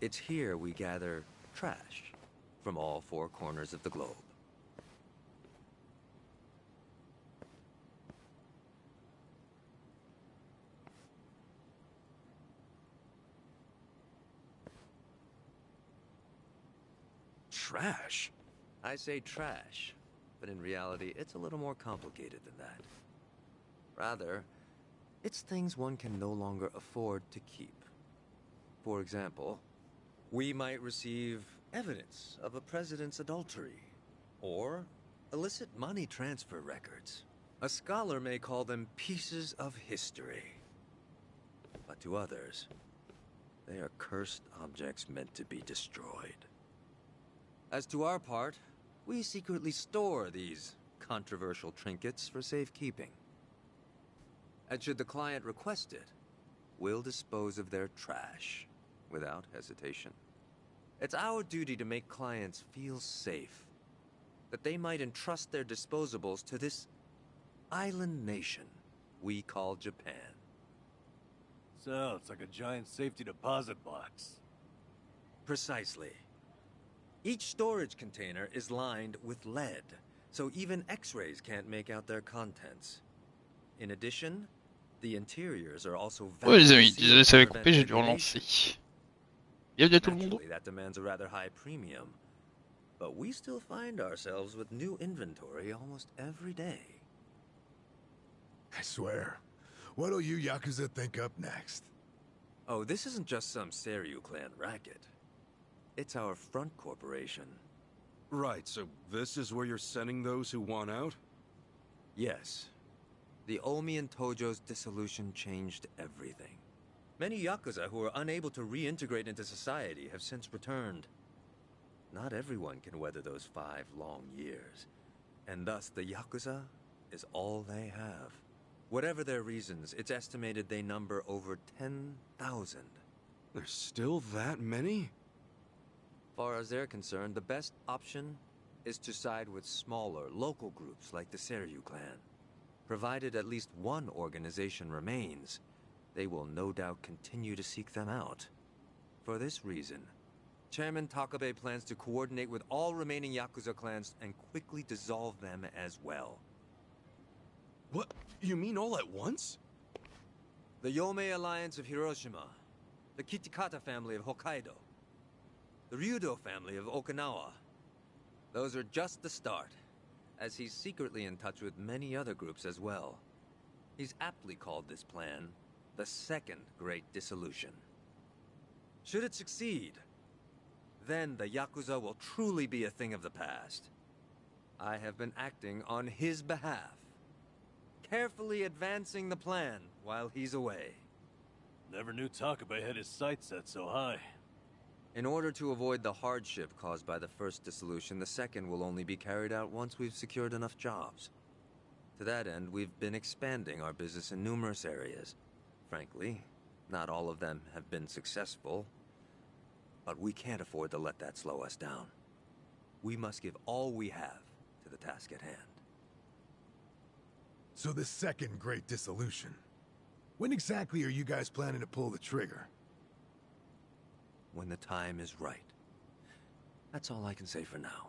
It's here we gather trash from all four corners of the globe. Trash? I say trash, but in reality, it's a little more complicated than that. Rather, it's things one can no longer afford to keep. For example, we might receive evidence of a president's adultery, or illicit money transfer records. A scholar may call them pieces of history. But to others, they are cursed objects meant to be destroyed. As to our part, we secretly store these controversial trinkets for safekeeping. And should the client request it, we'll dispose of their trash without hesitation. It's our duty to make clients feel safe, that they might entrust their disposables to this island nation we call Japan. Sounds like a giant safety deposit box. Precisely. Each storage container is lined with lead, so even X-rays can't make out their contents. In addition, the interiors are also Ouais les amis, désolé ça avait coupé, j'ai dû relancer. Bienvenue à tout le monde. That demands a rather high premium, but we still find ourselves with new inventory almost every day. I swear. What'll you Yakuza think up next? Oh, this isn't just some 𝐁𝐤 clan racket. It's our front corporation. Right, so this is where you're sending those who want out? Yes. The Omi and Tojo's dissolution changed everything. Many Yakuza who were unable to reintegrate into society have since returned. Not everyone can weather those 5 long years, and thus the Yakuza is all they have. Whatever their reasons, it's estimated they number over 10,000. There's still that many? Far as they're concerned, the best option is to side with smaller, local groups like the 𝐁𝐤 clan. Provided at least one organization remains, they will no doubt continue to seek them out. For this reason, Chairman Takabe plans to coordinate with all remaining Yakuza clans and quickly dissolve them as well. What? You mean all at once? The Yomei Alliance of Hiroshima, the Kitakata family of Hokkaido, the Ryudo family of Okinawa. Those are just the start, as he's secretly in touch with many other groups as well. He's aptly called this plan the Second Great Dissolution. Should it succeed, then the Yakuza will truly be a thing of the past. I have been acting on his behalf, carefully advancing the plan while he's away. Never knew Takabe had his sights set so high. In order to avoid the hardship caused by the first dissolution, the second will only be carried out once we've secured enough jobs. To that end, we've been expanding our business in numerous areas. Frankly, not all of them have been successful, but we can't afford to let that slow us down. We must give all we have to the task at hand. So the Second Great Dissolution. When exactly are you guys planning to pull the trigger? When the time is right. That's all I can say for now.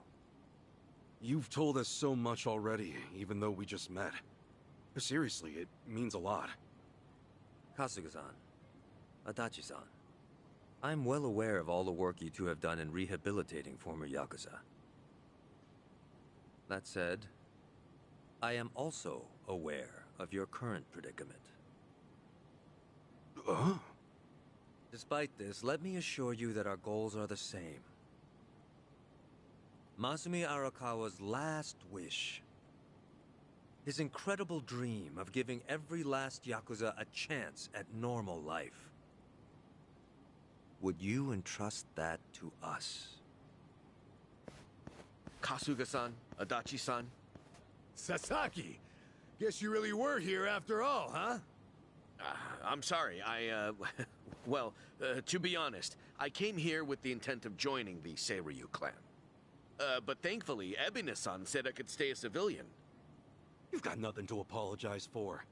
You've told us so much already, even though we just met. Seriously, it means a lot. Kasuga-san, Adachi-san, I'm well aware of all the work you two have done in rehabilitating former Yakuza. That said, I am also aware of your current predicament. Despite this, let me assure you that our goals are the same. Masumi Arakawa's last wish, his incredible dream of giving every last Yakuza a chance at normal life. Would you entrust that to us? Kasuga-san, Adachi-san. Sasaki! Guess you really were here after all, huh? I'm sorry, well, to be honest, I came here with the intent of joining the 𝐁𝐤 clan. But thankfully, Ebina-san said I could stay a civilian. You've got nothing to apologize for.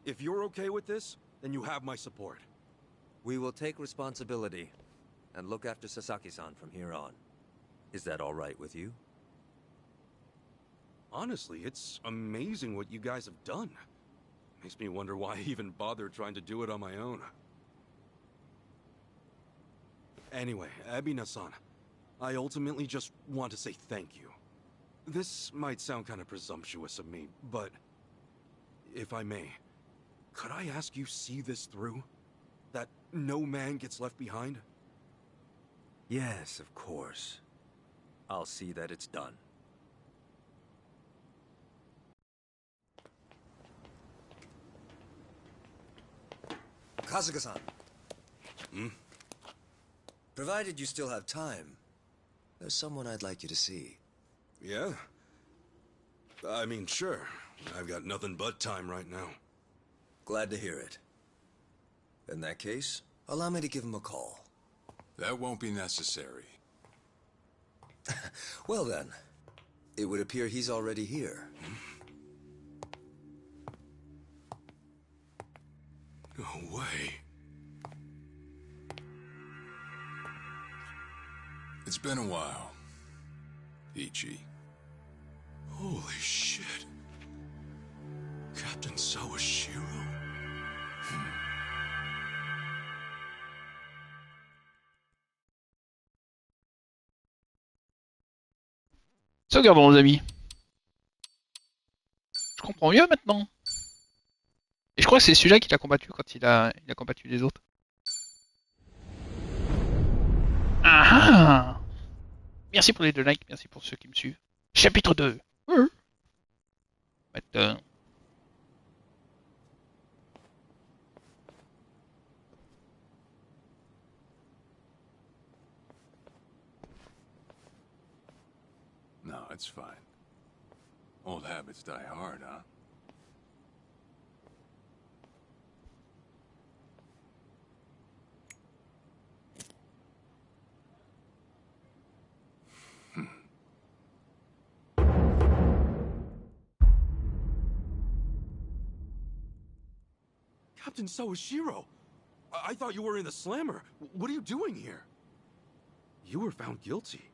If you're okay with this, then you have my support. We will take responsibility. and look after Sasaki-san from here on. Is that all right with you? Honestly, it's amazing what you guys have done. Makes me wonder why I even bothered trying to do it on my own. Anyway, Ebina-san, I ultimately just want to say thank you. This might sound kind of presumptuous of me, but if I may, could I ask you see this through? That no man gets left behind? Yes, of course. I'll see that it's done. Kasuga-san. Hmm? Provided you still have time, there's someone I'd like you to see. Yeah? I mean, sure. I've got nothing but time right now. Glad to hear it. In that case, allow me to give him a call. That won't be necessary. Well then, it would appear he's already here. No way. It's been a while, Ichi. Holy shit. Captain Sawashiro? 'Saugardons, les amis. Je comprends mieux maintenant. Et je crois que c'est celui-là qu'il a combattu quand il a combattu les autres. Ah ah. Merci pour les 2 likes, merci pour ceux qui me suivent. Chapitre 2. Maintenant. No, it's fine. Old habits die hard, huh? Captain Sawashiro! I thought you were in the slammer. What are you doing here? You were found guilty.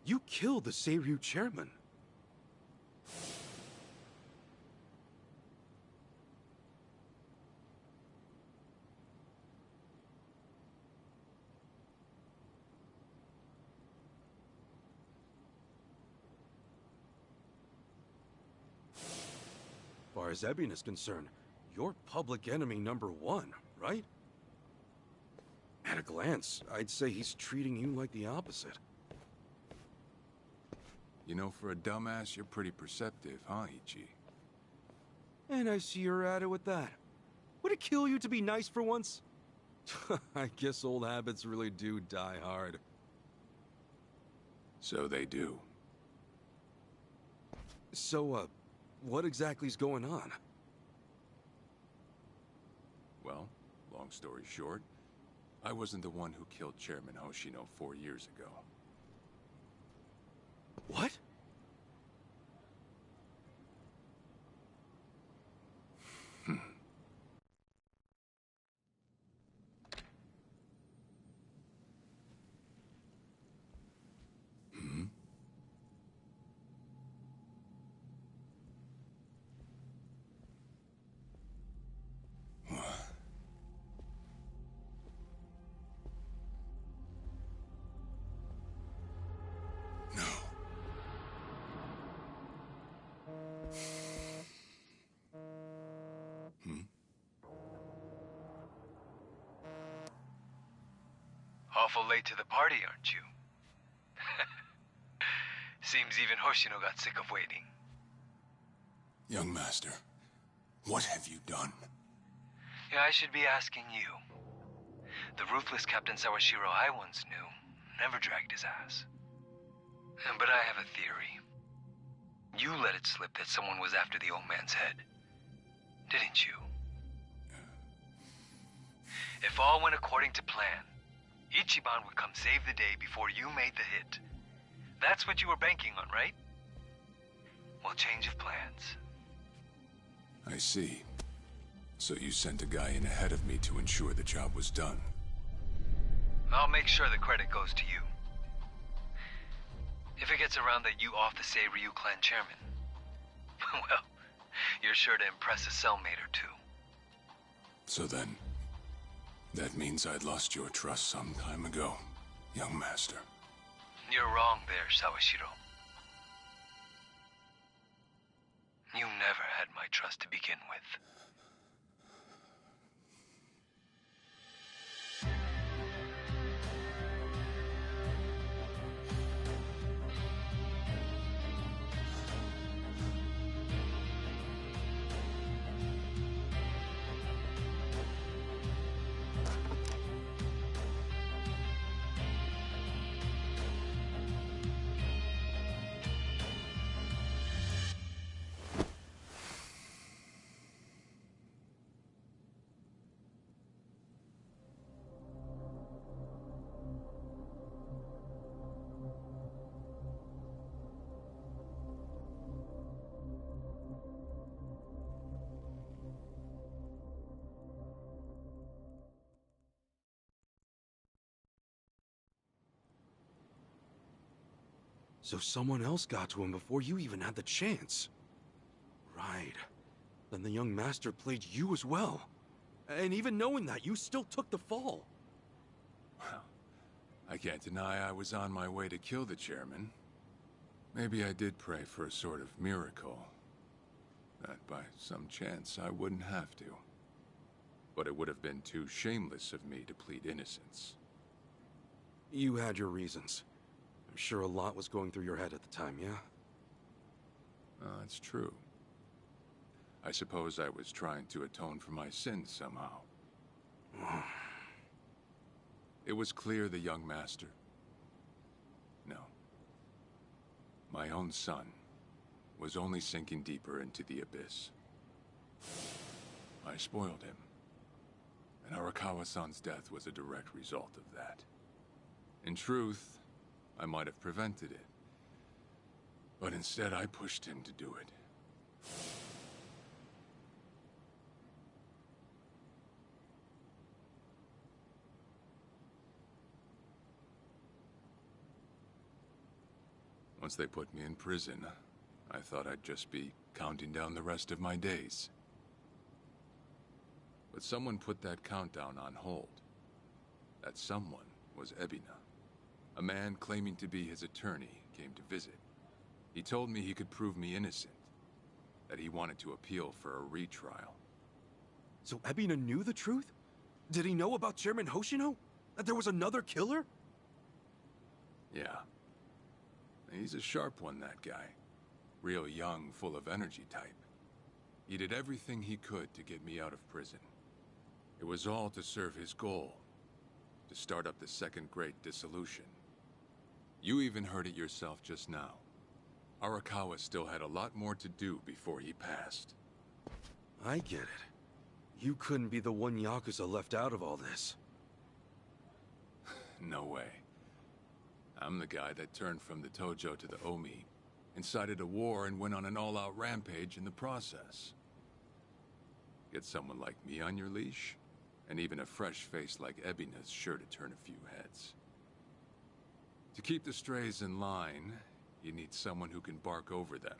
You killed the Seiryu chairman. As far as Ebin is concerned, you're public enemy #1, right? At a glance, I'd say he's treating you like the opposite. You know, for a dumbass, you're pretty perceptive, huh, Ichi? And I see you're at it with that. Would it kill you to be nice for once? I guess old habits really do die hard. So they do. So, what exactly is going on? Well, long story short, I wasn't the one who killed Chairman Hoshino 4 years ago. What? Awful late to the party, aren't you? Seems even Hoshino got sick of waiting. Young master, what have you done? Yeah, I should be asking you. The ruthless Captain Sawashiro I once knew never dragged his ass. But I have a theory. You let it slip that someone was after the old man's head, didn't you? If all went according to plan, Ichiban would come save the day before you made the hit. That's what you were banking on, right? Well, change of plans. I see. So you sent a guy in ahead of me to ensure the job was done. I'll make sure the credit goes to you. If it gets around that you off the 𝐊𝐤𝐤 clan chairman, well, you're sure to impress a cellmate or two. So then, that means I'd lost your trust some time ago, young master. You're wrong there, Sawashiro. You never had my trust to begin with. So someone else got to him before you even had the chance. Right. Then the young master played you as well. And even knowing that, you still took the fall. Well, I can't deny I was on my way to kill the chairman. Maybe I did pray for a sort of miracle. That by some chance I wouldn't have to. But it would have been too shameless of me to plead innocence. You had your reasons. I'm sure a lot was going through your head at the time, yeah? That's true. I suppose I was trying to atone for my sins somehow. It was clear the young master... No. My own son was only sinking deeper into the abyss. I spoiled him. And Arakawa-san's death was a direct result of that. In truth, I might have prevented it. But instead, I pushed him to do it. Once they put me in prison, I thought I'd just be counting down the rest of my days. But someone put that countdown on hold. That someone was Ebina. A man claiming to be his attorney came to visit. He told me he could prove me innocent, that he wanted to appeal for a retrial. So Ebina knew the truth? Did he know about Chairman Hoshino? That there was another killer? Yeah. He's a sharp one, that guy. Real young, full of energy type. He did everything he could to get me out of prison. It was all to serve his goal, to start up the second great dissolution. You even heard it yourself just now. Arakawa still had a lot more to do before he passed. I get it. You couldn't be the one Yakuza left out of all this. No way. I'm the guy that turned from the Tojo to the Omi, incited a war and went on an all-out rampage in the process. Get someone like me on your leash, and even a fresh face like Ebina's sure to turn a few heads. To keep the strays in line, you need someone who can bark over them.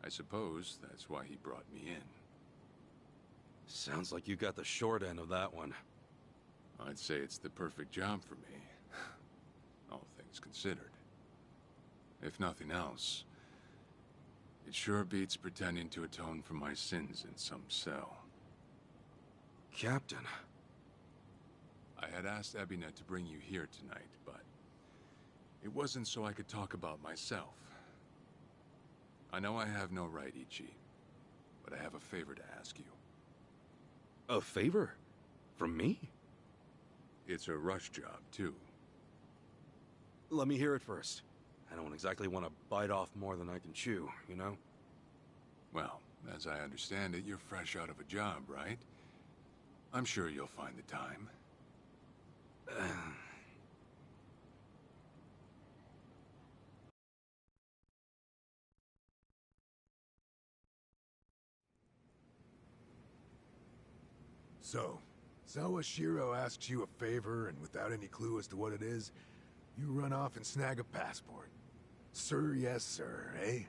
I suppose that's why he brought me in. Sounds like you got the short end of that one. I'd say it's the perfect job for me, all things considered. If nothing else, it sure beats pretending to atone for my sins in some cell. Captain. I had asked Ebina to bring you here tonight, but it wasn't so I could talk about myself. I know I have no right, Ichi, but I have a favor to ask you. A favor? From me? It's a rush job, too. Let me hear it first. I don't exactly want to bite off more than I can chew, you know? Well, as I understand it, you're fresh out of a job, right? I'm sure you'll find the time. So, Sawashiro asks you a favor, and without any clue as to what it is, you run off and snag a passport. Sir, yes, sir, eh?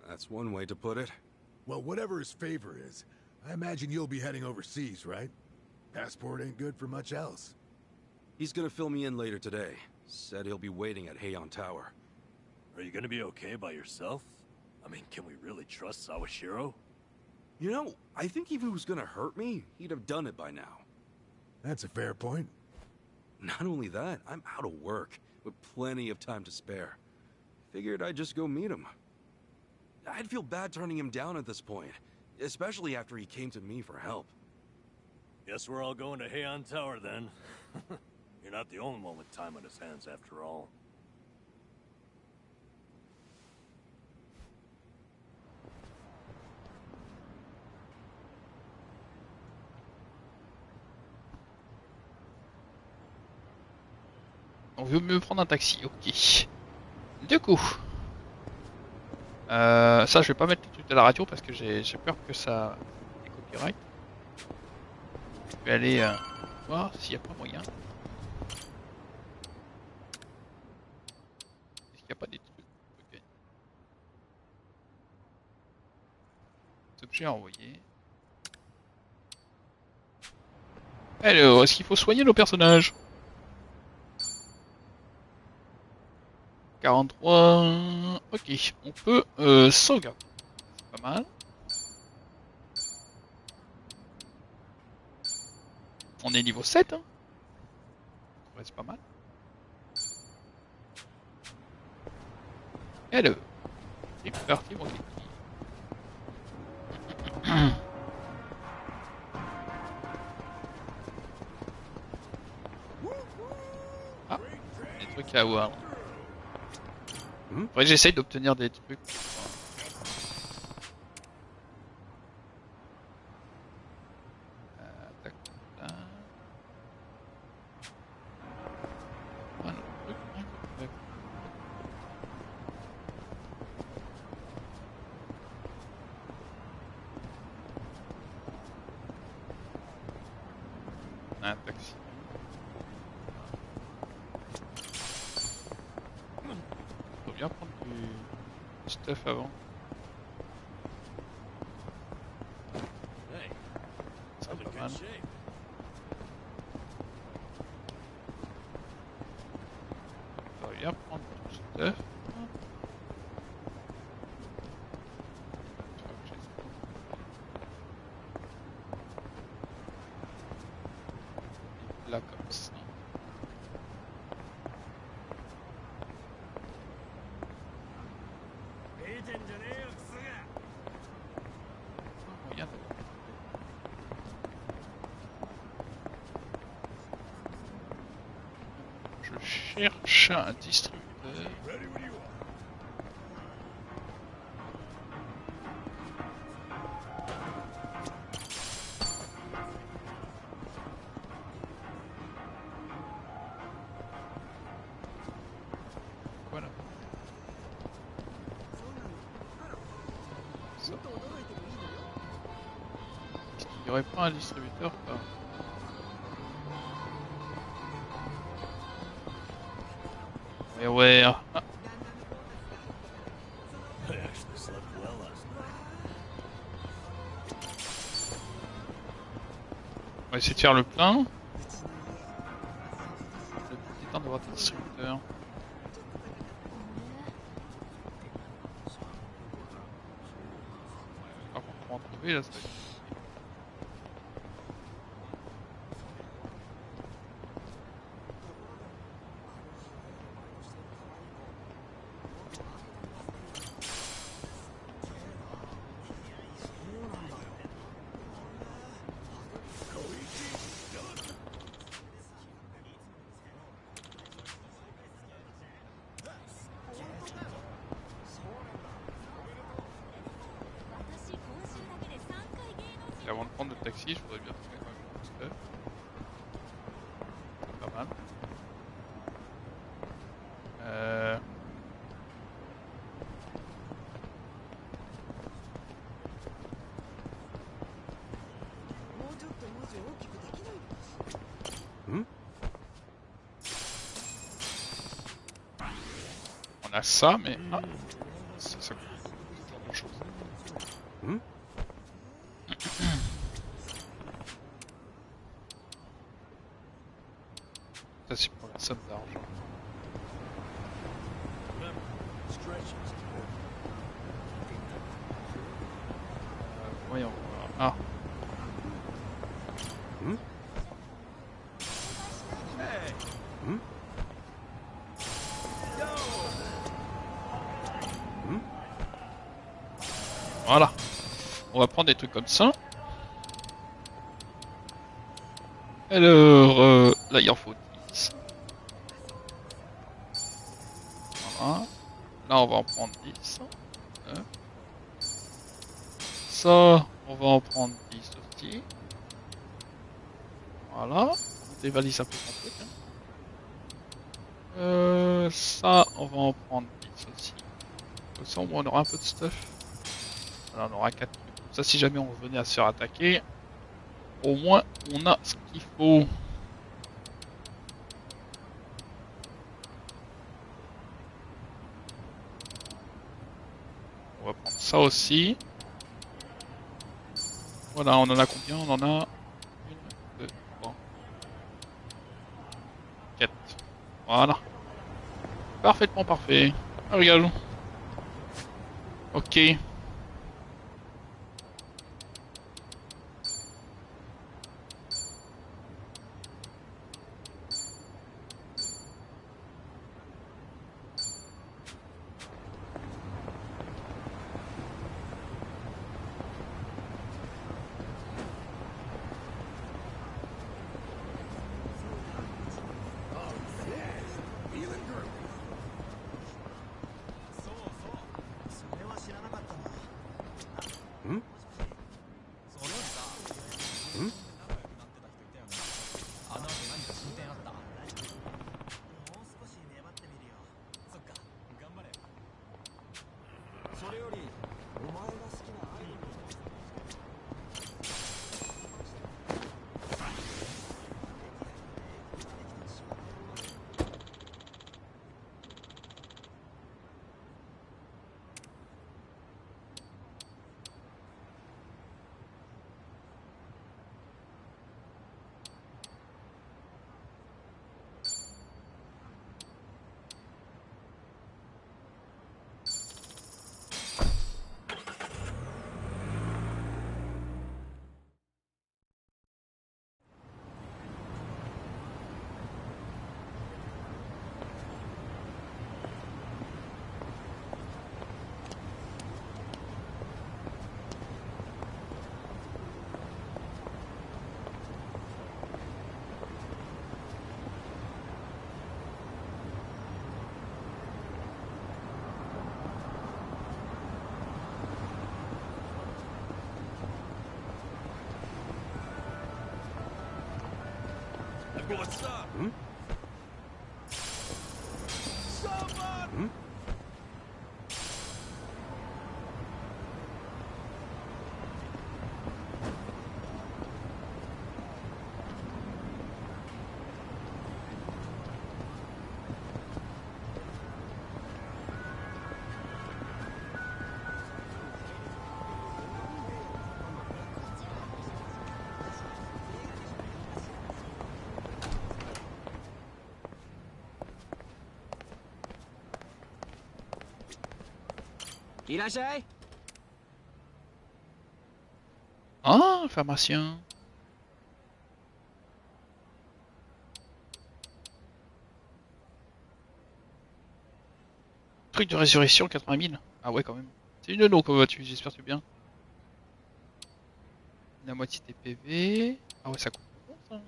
That's one way to put it. Well, whatever his favor is, I imagine you'll be heading overseas, right? Passport ain't good for much else. He's gonna fill me in later today. Said he'll be waiting at Heian Tower. Are you gonna be okay by yourself? I mean, can we really trust Sawashiro? You know, I think if he was gonna hurt me, he'd have done it by now. That's a fair point. Not only that, I'm out of work, with plenty of time to spare. Figured I'd just go meet him. I'd feel bad turning him down at this point, especially after he came to me for help. Guess we're all going to Heian Tower then. You're not the only one with time on his hands after all. On veut me prendre un taxi, ok. Du coup, ça je vais pas mettre le truc de la radio parce que j'ai peur que ça ait copyright. Je vais aller voir s'il n'y a pas moyen. Est-ce qu'il n'y a pas des trucs? Ok. Objets à envoyer. Alors, est-ce qu'il faut soigner nos personnages? 43... Ok, on peut sauvegarder. C'est pas mal. On est niveau 7, hein. Ouais, c'est pas mal. Alors, c'est parti mon kiki. Ah, des trucs à avoir. Après j'essaye d'obtenir des trucs. Tac, tac. Ah non, truc, tac. Un taxi. Faut bien prendre du stuff avant. Hey, Ça I'm in pas good mal. shape. Faut bien prendre du stuff. Là comme ça. Moyen d'avoir. Je cherche un distributeur. Voilà. Ça. Est-ce qu'il n'y aurait pas un distributeur par... Ouais. Ah. I actually slept well last night. On va essayer de faire le plein. Le petit temps d'avoir des distributeurs. Par contre, pour en trouver là, ça va être... Et avant de prendre le taxi, je voudrais bien trouver quand même un petit peu. C'est pas mal. On a ça, mais... Ah, ça coûte pas grand chose. Ça c'est pour la somme d'argent. Voyons voir. Ah. Voilà. On va prendre des trucs comme ça. Alors, là il en faut 10. Voilà. Là on va en prendre 10. Ça, on va en prendre 10 aussi. Voilà. On dévalise un peu son truc. Ça, on va en prendre 10 aussi. Comme ça, on aura un peu de stuff. Alors, on aura 4 trucs. Ça, si jamais on venait à se faire attaquer, au moins, on a ce qu'il faut. On va prendre ça aussi. Voilà, on en a combien? On en a 1, 2, 3, 4. Voilà. Parfaitement parfait. Ah, regarde. Ok. What's up? Someone! Ah, pharmacien. Truc de résurrection 80 000. Ah ouais quand même. C'est une nom, comment vas-tu? J'espère que tu es bien. La moitié des PV. Ah ouais ça coûte bon ça.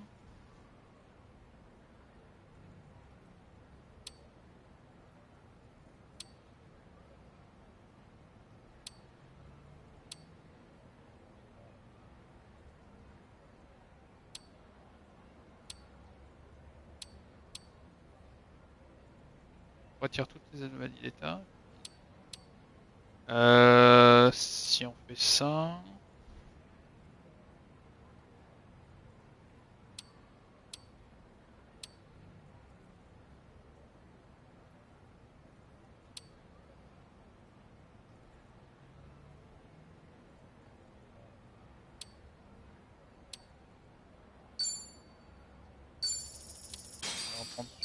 On retire toutes les anomalies d'état. Si on fait ça...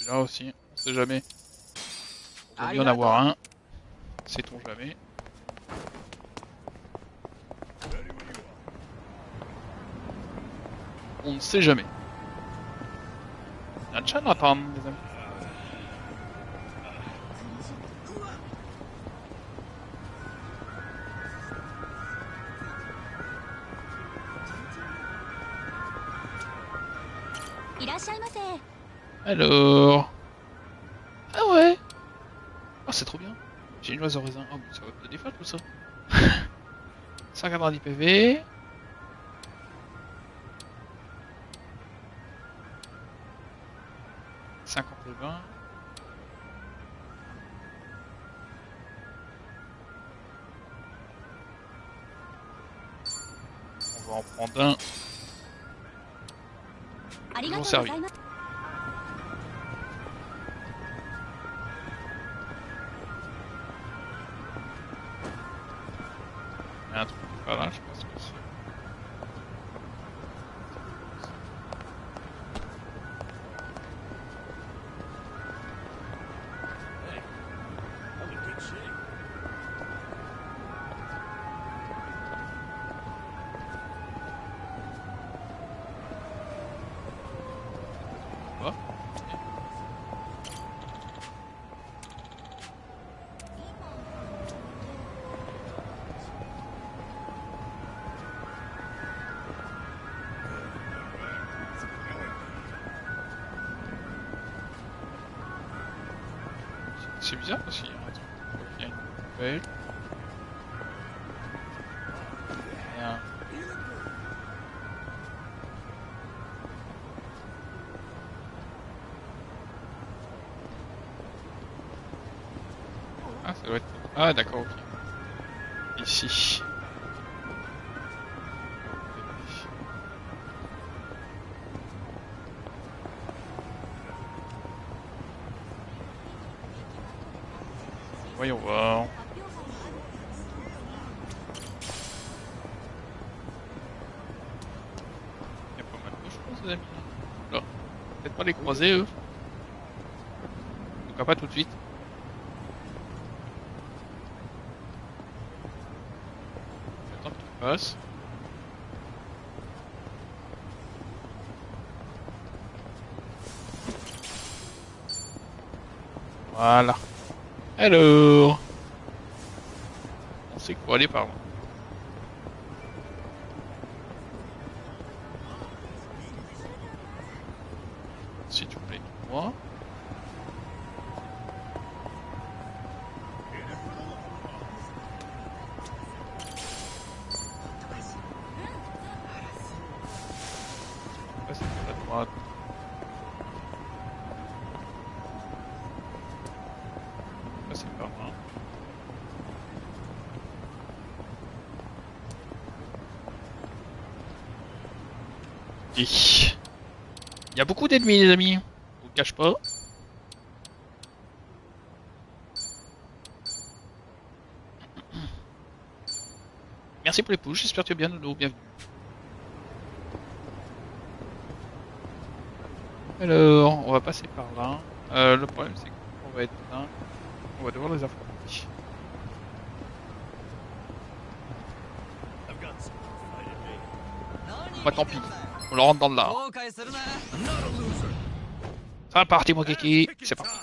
Celui-là aussi, on sait jamais. On va mieux en avoir un. Sait-on jamais. On ne sait jamais. Il y a un chat à attendre, les amis. Alors... Ah ouais. Oh, c'est trop bien. J'ai une oise au raisin. Oh, mais ça va peut-être des fois tout ça. 190 PV. « 50 et 20. On va en prendre un. Ils m'ont servi. Il y a un truc par là, je pense que c'est... I'm in good shape. Quoi? C'est bizarre parce qu'il y a un truc. Il y a une poubelle. Il y a un... Ah, ça doit être... Ah, d'accord, ok. Ici. Voyons voir. Il y a pas mal de choses, les amis. Là. Peut-être pas les croiser, eux. En tout cas, pas tout de suite. Attends qu'ils passent. Voilà. Alors, on sait quoi aller par là. S'il te plaît, moi. Passer par la droite. Passer par là. Et... il y a beaucoup d'ennemis, les amis. Je vous cache pas. Merci pour les pouces, j'espère que tu es bien, Nono, bienvenue. Alors, on va passer par là. Le problème, c'est qu'on va être là. On va devoir les affronter. Bah tant pis, on le rentre dans le lard. Ça va partir, mon kiki, c'est parti.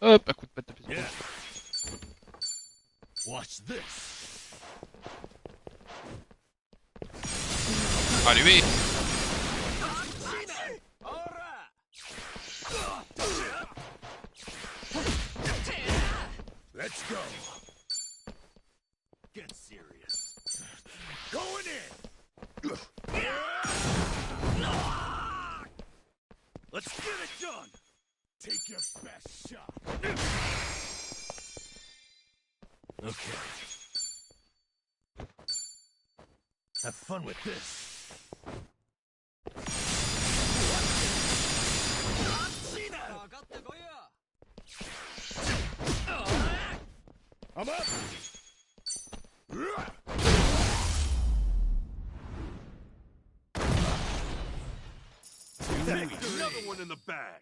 Hop, un coup de patte de piste. Watch this. Allez, Let's go. Get serious. Going in. Let's get it done. Take your best shot. Okay. Have fun with this. I'm up. Another one in the bag.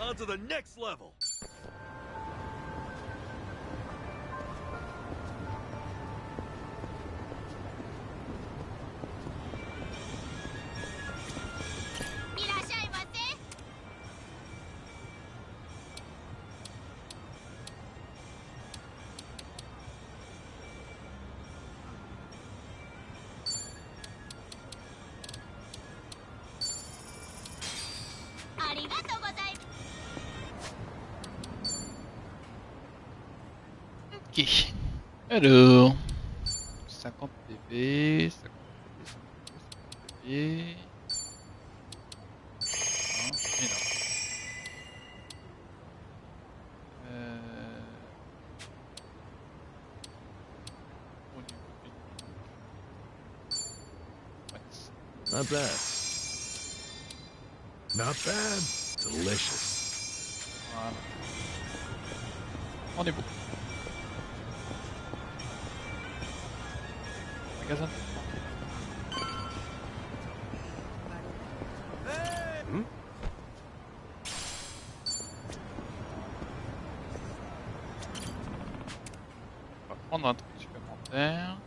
On to the next level. Ok. Alors. 50 PV, 50 PV, 50 PV. Non, mais non. Au niveau du... Ouais. Not bad. Not bad. Delicious. Voilà. On est bon. Magasin. On va prendre un truc supplémentaire.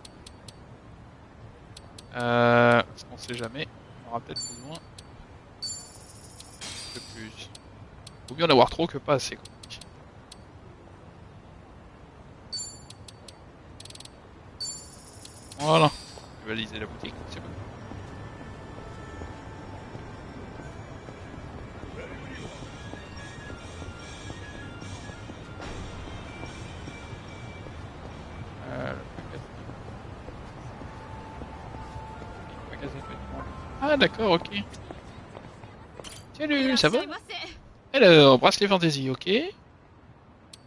Parce qu'on sait jamais, on aura peut-être besoin de plus. Faut mieux en avoir trop que pas assez, quoi. Voilà, je vais valiser la boutique, c'est bon. Le magasin de vêtements. Ah d'accord, ok. Salut, ça va? Alors, bracelet fantasy, ok.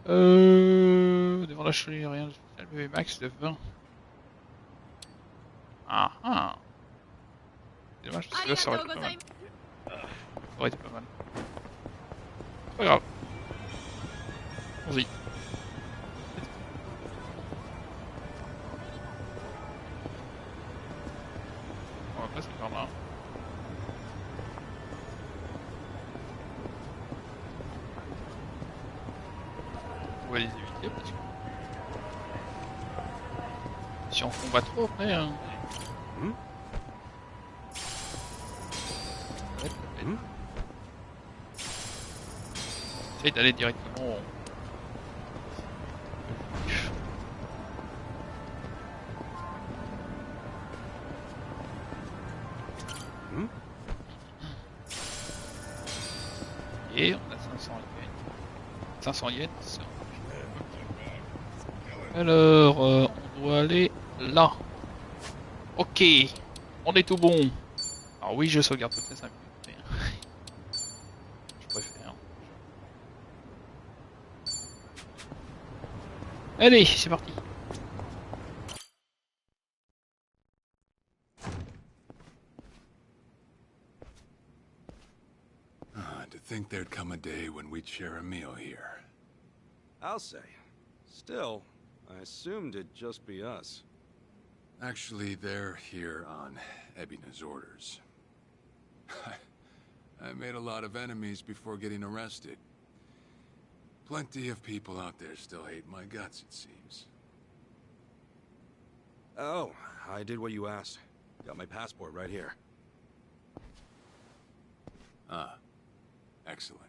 Devant la cheminée, rien de spécial, bébé max de 20. Ah ah. C'est dommage parce que là ça aurait été pas mal. Ça aurait été pas mal. C'est pas grave. Allons-y. On va passer par là. On va les éviter parce que si on combat trop après hein. Essaye d'aller directement et on a 500 yens. 500 yens. Alors, on doit aller là. Ok, on est tout bon. Alors oui, je sauvegarde toutes les 5 minutes. Je préfère. Allez, c'est parti. To think there'd come a day when we'd share a meal here. I'll say. Still, I assumed it'd just be us. Actually, they're here on 𝐵𝐵𝐴's orders. I made a lot of enemies before getting arrested. Plenty of people out there still hate my guts, it seems. Oh, I did what you asked. Got my passport right here. Ah, excellent.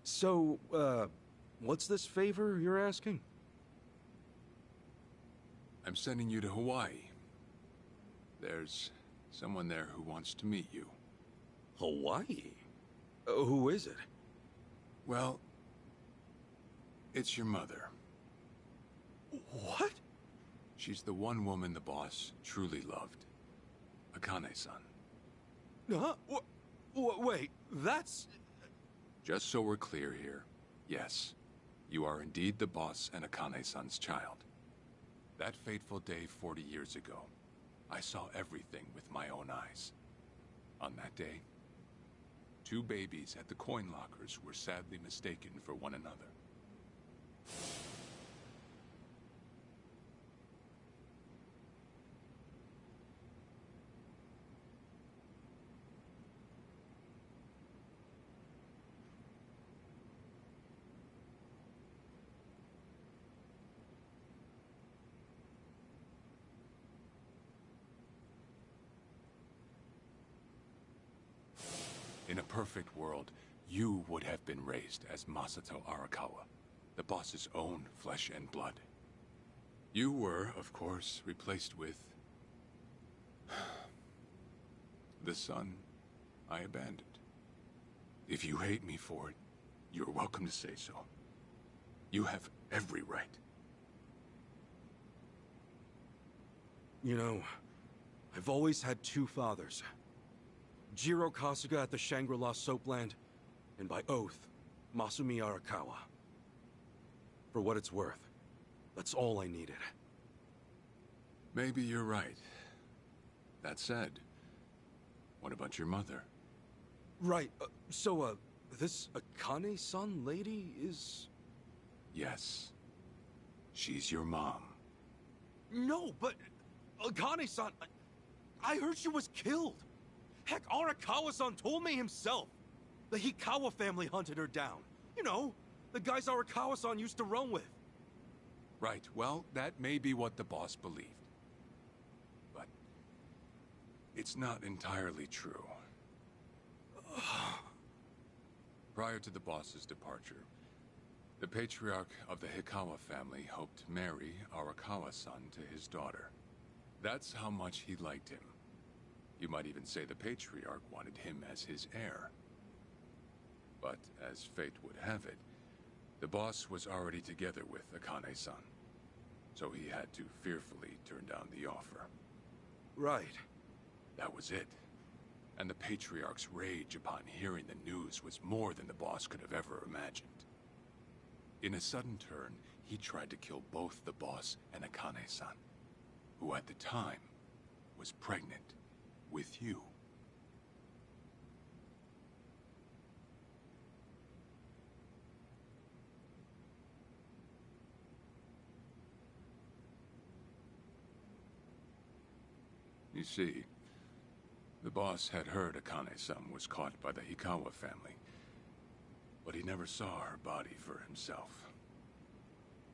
So, what's this favor you're asking? I'm sending you to Hawaii. There's someone there who wants to meet you. Hawaii? Who is it? Well, it's your mother. What? She's the one woman the boss truly loved. Akane-san. Huh? Wait, that's... Just so we're clear here, yes, you are indeed the boss and Akane-san's child. That fateful day 40 years ago, I saw everything with my own eyes. On that day, 2 babies at the coin lockers were sadly mistaken for one another. In a perfect world, you would have been raised as Masato Arakawa, the boss's own flesh and blood. You were, of course, replaced with the son I abandoned. If you hate me for it, you're welcome to say so. You have every right. You know, I've always had two fathers. Jiro Kasuga at the Shangri-La Soapland, and by oath, Masumi Arakawa. For what it's worth, that's all I needed. Maybe you're right. That said, what about your mother? Right, this Akane-san lady is... Yes. She's your mom. No, but... Akane-san... I heard she was killed! Heck, Arakawa-san told me himself! The Hikawa family hunted her down. You know, the guys Arakawa-san used to run with. Right, well, that may be what the boss believed. But... it's not entirely true. Prior to the boss's departure, the patriarch of the Hikawa family hoped to marry Arakawa-san to his daughter. That's how much he liked him. You might even say the patriarch wanted him as his heir. But as fate would have it, the boss was already together with Akane-san, so he had to fearfully turn down the offer. Right. That was it. And the patriarch's rage upon hearing the news was more than the boss could have ever imagined. In a sudden turn, he tried to kill both the boss and Akane-san, who at the time was pregnant with you. You see, the boss had heard Akane-san was caught by the Hikawa family, but he never saw her body for himself.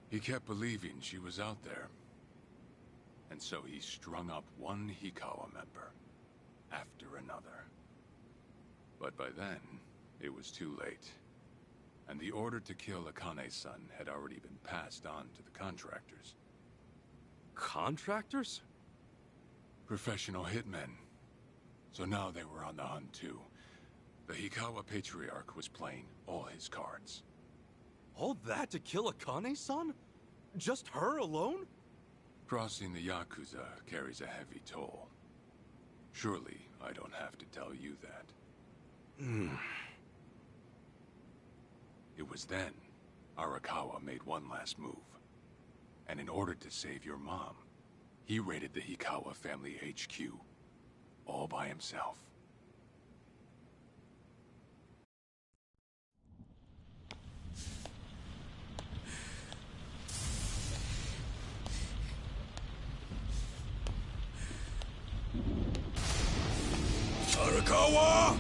He kept believing she was out there, and so he strung up one Hikawa member after another. But by then, it was too late, and the order to kill Akane-san had already been passed on to the contractors. Contractors? Professional hitmen. So now they were on the hunt too. The Hikawa patriarch was playing all his cards. All that to kill Akane-san? Just her alone? Crossing the Yakuza carries a heavy toll. Surely I don't have to tell you that. It was then Arakawa made one last move. And in order to save your mom, he raided the Hikawa family HQ, all by himself. Arakawa!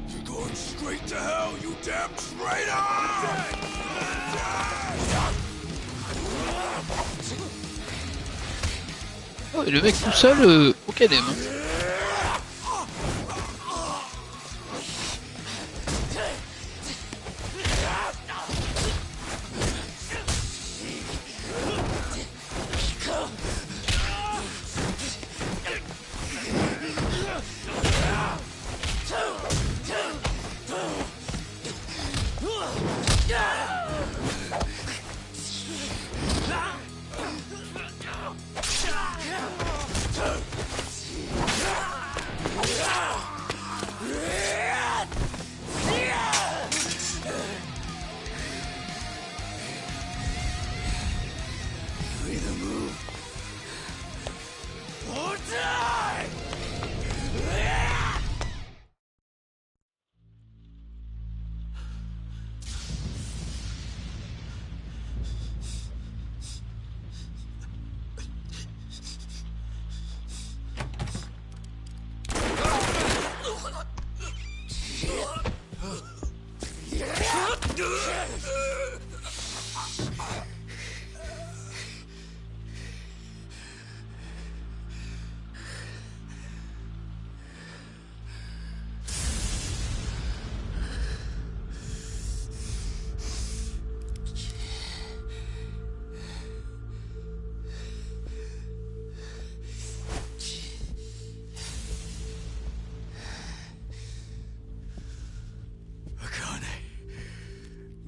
You're going straight to hell, you damn traitor! Oh, et le mec tout seul, ok aime.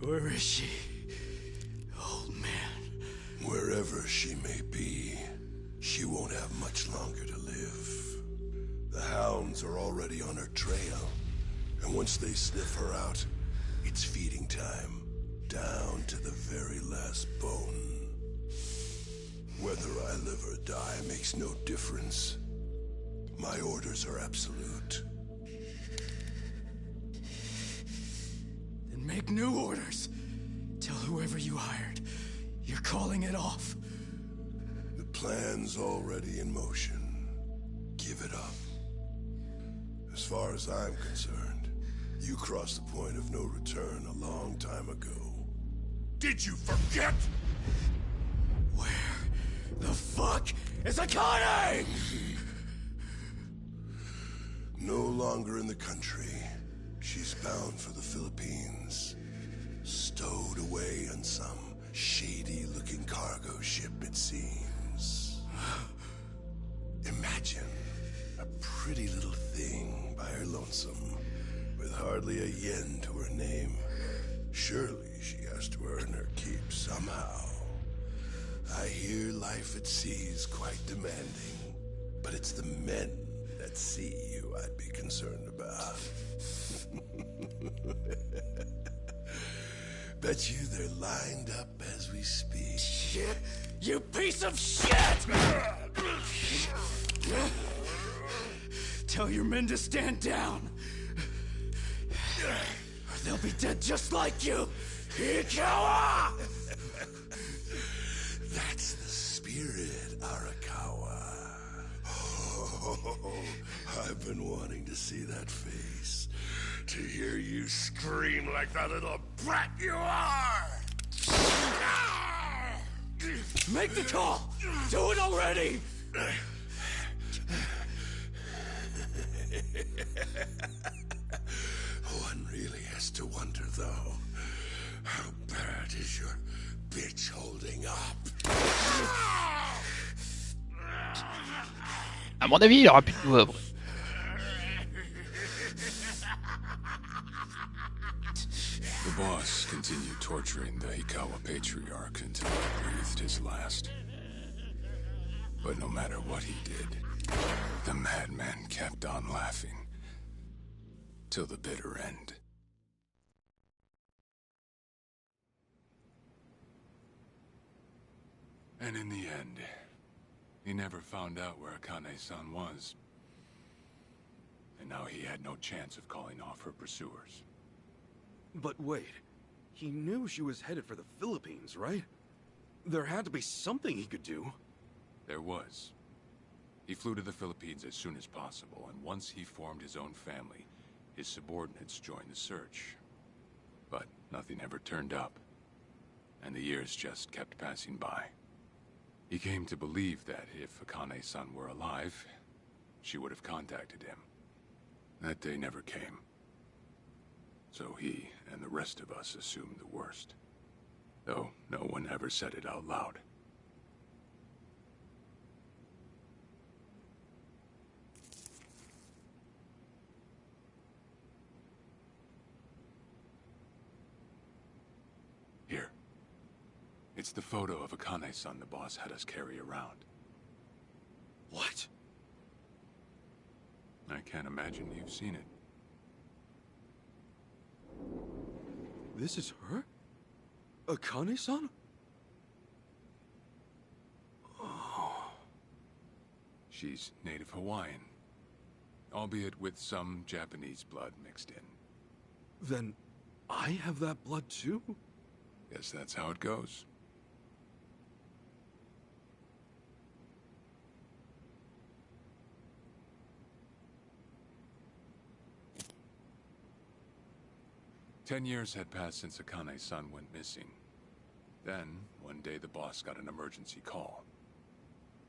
Where is she? Old man. Wherever she may be, she won't have much longer to live. The hounds are already on her trail, and once they sniff her out, it's feeding time, down to the very last bone. Whether I live or die makes no difference. My orders are absolute. Then make new orders. Tell whoever you hired, you're calling it off. The plan's already in motion. Give it up. As far as I'm concerned, you crossed the point of no return a long time ago. Did you forget? Where the fuck is Akane? No longer in the country. She's bound for the Philippines. Stowed away on some shady-looking cargo ship, it seems. Imagine a pretty little thing by her lonesome, with hardly a yen to her name. Surely she has to earn her keep somehow. I hear life at sea is quite demanding, but it's the men at sea who I'd be concerned about. Bet you they're lined up as we speak. Shit! You piece of shit! Tell your men to stand down, or they'll be dead just like you! Ikawa! That's the spirit, Arakawa. Oh, I've been wanting to see that face. To hear you scream like the little brat you are! Make the call! Do it already! One really has to wonder, though, how bad is your bitch holding up? À mon avis, il aura plus de nouveau après. The boss continued torturing the Ikawa patriarch until he breathed his last. But no matter what he did, the madman kept on laughing. Till the bitter end. And in the end, he never found out where Akane-san was. And now he had no chance of calling off her pursuers. But wait, he knew she was headed for the Philippines, right? There had to be something he could do. There was. He flew to the Philippines as soon as possible, and once he formed his own family, his subordinates joined the search. But nothing ever turned up, and the years just kept passing by. He came to believe that if Akane-san were alive, she would have contacted him. That day never came. So he and the rest of us assumed the worst. Though no one ever said it out loud. Here. It's the photo of Akane-san the boss had us carry around. What? I can't imagine you've seen it. This is her? Akane-san? Oh. She's native Hawaiian, albeit with some Japanese blood mixed in. Then I have that blood too? Guess that's how it goes. Ten years had passed since Akane-san went missing. Then, one day the boss got an emergency call.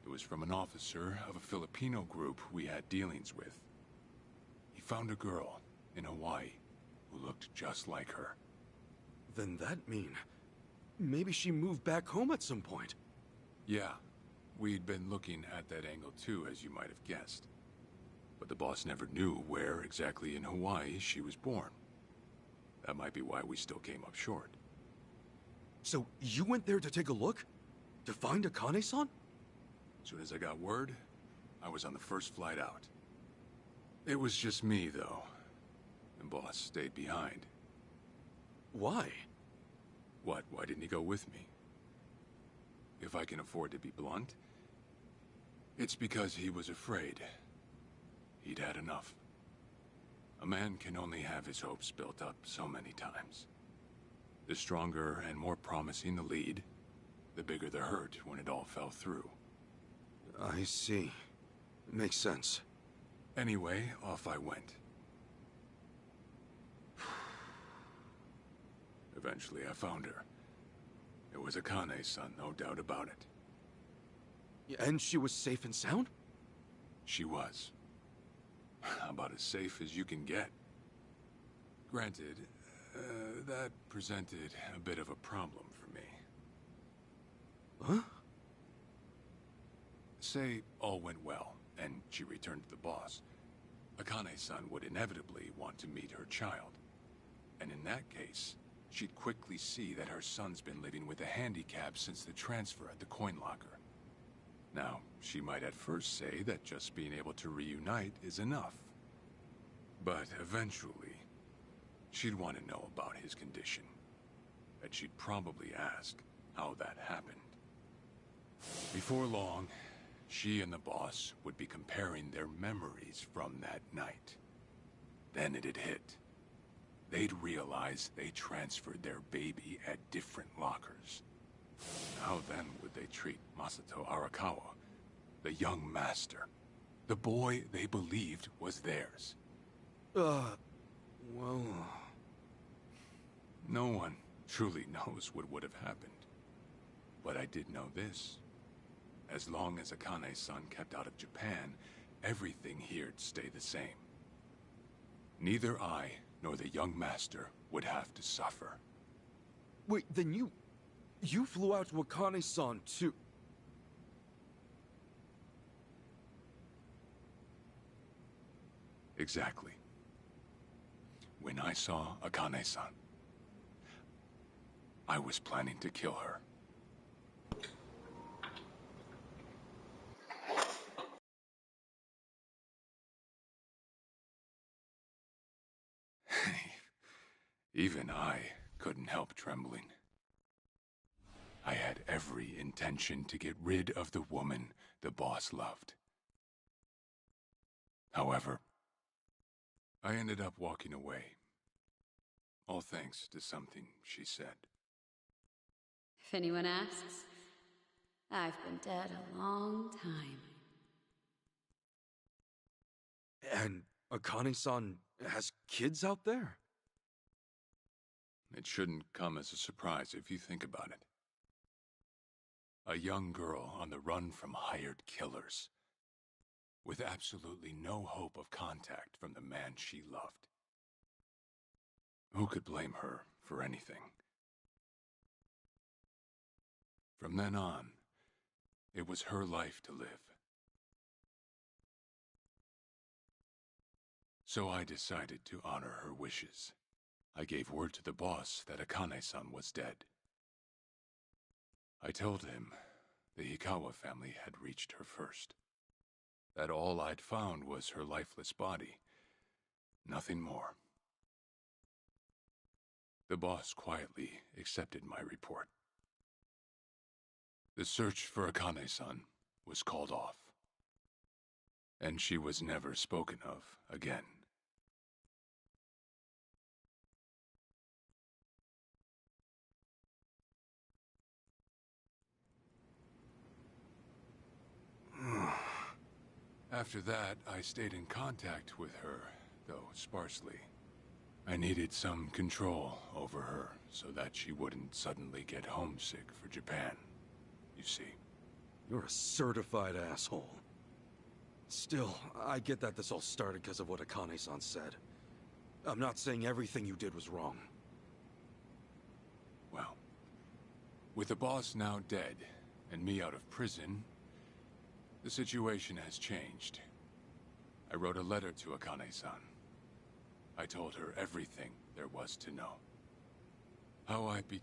It was from an officer of a Filipino group we had dealings with. He found a girl in Hawaii who looked just like her. Then that mean maybe she moved back home at some point. Yeah, we'd been looking at that angle too, as you might have guessed. But the boss never knew where exactly in Hawaii she was born. That might be why we still came up short. So you went there to take a look? To find Akane-san? As soon as I got word, I was on the first flight out. It was just me, though. And boss stayed behind. Why? What? Why didn't he go with me? If I can afford to be blunt, it's because he was afraid. He'd had enough. A man can only have his hopes built up so many times. The stronger and more promising the lead, the bigger the hurt when it all fell through. I see. Makes sense. Anyway, off I went. Eventually, I found her. It was Akane-san, no doubt about it. And she was safe and sound? She was. About as safe as you can get. Granted, that presented a bit of a problem for me. Huh? Say all went well, and she returned to the boss. Akane-san would inevitably want to meet her child. And in that case, she'd quickly see that her son's been living with a handicap since the transfer at the coin locker. Now, she might at first say that just being able to reunite is enough. But eventually, she'd want to know about his condition. And she'd probably ask how that happened. Before long, she and the boss would be comparing their memories from that night. Then it'd hit. They'd realize they transferred their baby at different lockers. How then would they treat Masato Arakawa, the young master, the boy they believed was theirs? Well... No one truly knows what would have happened. But I did know this. As long as Akane-san kept out of Japan, everything here'd stay the same. Neither I nor the young master would have to suffer. Wait, then you flew out to Akane-san too? Exactly. When I saw Akane-san, I was planning to kill her. Even I couldn't help trembling. I had every intention to get rid of the woman the boss loved. However, I ended up walking away. All thanks to something she said. If anyone asks, I've been dead a long time. And Akane-san has kids out there? It shouldn't come as a surprise if you think about it. A young girl on the run from hired killers, with absolutely no hope of contact from the man she loved. Who could blame her for anything? From then on, it was her life to live. So I decided to honor her wishes. I gave word to the boss that Akane-san was dead. I told him the Hikawa family had reached her first. That all I'd found was her lifeless body. Nothing more. The boss quietly accepted my report. The search for Akane-san was called off. And she was never spoken of again. After that, I stayed in contact with her, though sparsely. I needed some control over her so that she wouldn't suddenly get homesick for Japan, you see. You're a certified asshole. Still, I get that this all started because of what Akane-san said. I'm not saying everything you did was wrong. Well, with the boss now dead and me out of prison, the situation has changed. I wrote a letter to Akane-san. I told her everything there was to know. How I betrayed